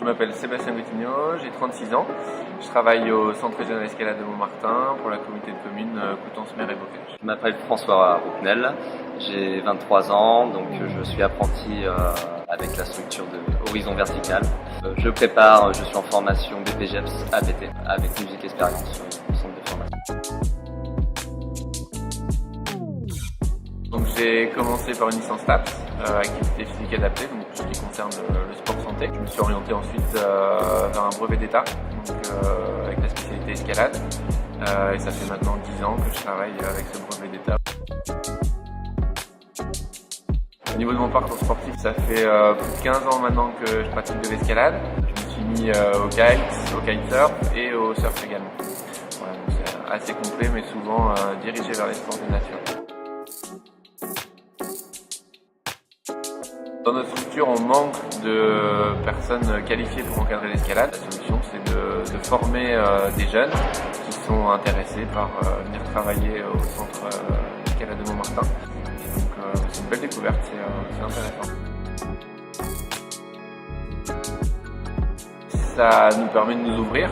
Je m'appelle Sébastien Goutigno, j'ai 36 ans. Je travaille au Centre régional d'escalade de Montmartin pour la communauté de communes Coutances-Mer et Bocage. Je m'appelle François Roupnel, j'ai 23 ans, donc je suis apprenti avec la structure de Horizon Vertical. Je prépare, je suis en formation BPGEPS APT avec Musique Expérience au centre de formation. Donc j'ai commencé par une licence TAPS, activité physique adaptée, donc tout ce qui concerne le sport santé. Je me suis orienté ensuite vers un brevet d'État, donc avec la spécialité escalade. Et ça fait maintenant 10 ans que je travaille avec ce brevet d'État. Au niveau de mon parcours sportif, ça fait plus de 15 ans maintenant que je pratique de l'escalade. Je me suis mis au kitesurf et au surf également. Voilà, donc c'est assez complet mais souvent dirigé vers les sports de nature. Dans notre structure, on manque de personnes qualifiées pour encadrer l'escalade. La solution, c'est de former des jeunes qui sont intéressés par venir travailler au centre d'escalade de Montmartin. Et donc, c'est une belle découverte, c'est intéressant. Ça nous permet de nous ouvrir,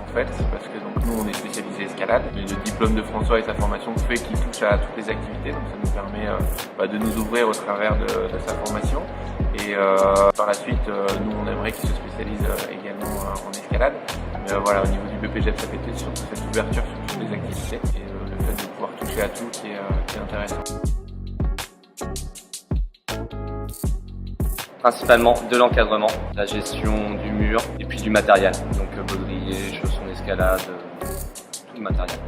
en fait, parce que donc, nous, on est spécialisé escalade. Le diplôme de François et sa formation fait qu'il touche à toutes les activités, donc ça nous permet de nous ouvrir au travers de sa formation. Et par la suite, nous, on aimerait qu'il se spécialise également en escalade. Mais voilà, au niveau du BPGEPS APT, surtout cette ouverture sur toutes les activités et le fait de pouvoir toucher à tout qui est intéressant. Principalement de l'encadrement, la gestion du mur et puis du matériel, donc baudrier, chaussons d'escalade, tout le matériel.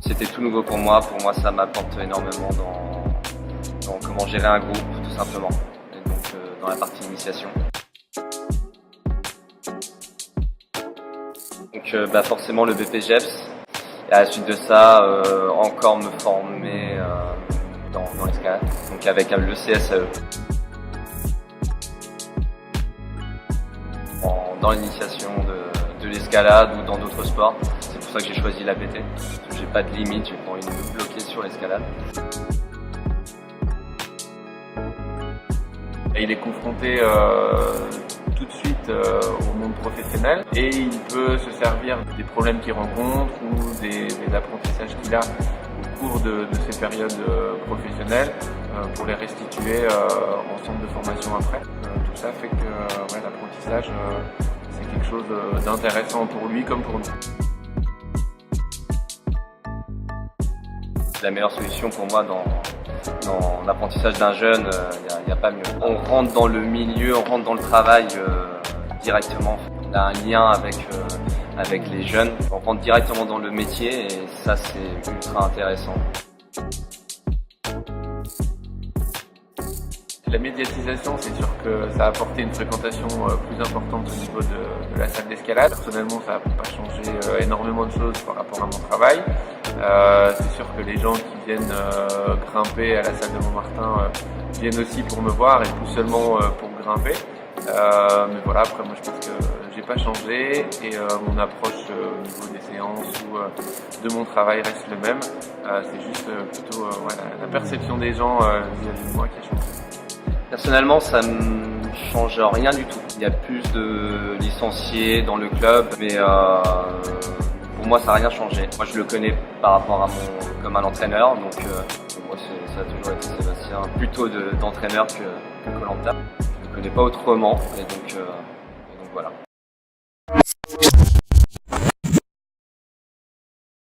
C'était tout nouveau pour moi ça m'apporte énormément dans comment gérer un groupe tout simplement, et donc dans la partie initiation. Donc forcément le BPGEPS et à la suite de ça encore me former dans l'escalade, donc avec le CSAE. Dans l'initiation de l'escalade ou dans d'autres sports, c'est pour ça que j'ai choisi l'APT. J'ai pas de limite, j'ai pas envie de me bloquer sur l'escalade. Il est confronté tout de suite au monde professionnel et il peut se servir des problèmes qu'il rencontre ou des apprentissages qu'il a au cours de ces périodes professionnelles pour les restituer en centre de formation après. Tout ça fait que l'apprentissage c'est quelque chose d'intéressant pour lui comme pour nous. La meilleure solution pour moi dans l'apprentissage d'un jeune, il n'y a pas mieux. On rentre dans le milieu, on rentre dans le travail directement. On a un lien avec les jeunes, on rentre directement dans le métier et ça c'est ultra intéressant. La médiatisation, c'est sûr que ça a apporté une fréquentation plus importante au niveau de la salle d'escalade. Personnellement, ça n'a pas changé énormément de choses par rapport à mon travail. C'est sûr que les gens qui viennent grimper à la salle de Montmartin viennent aussi pour me voir et plus seulement pour grimper. Mais voilà, après moi je pense que j'ai pas changé et mon approche au niveau des séances ou de mon travail reste le même. C'est juste plutôt la perception des gens vis-à-vis de moi qui a changé. Personnellement, ça ne change rien du tout. Il y a plus de licenciés dans le club, mais pour moi, ça n'a rien changé. Moi, je le connais par rapport à comme un entraîneur, donc moi, ça a toujours été Sébastien, plutôt d'entraîneur que Koh-Lanta. Je ne le connais pas autrement, et donc voilà.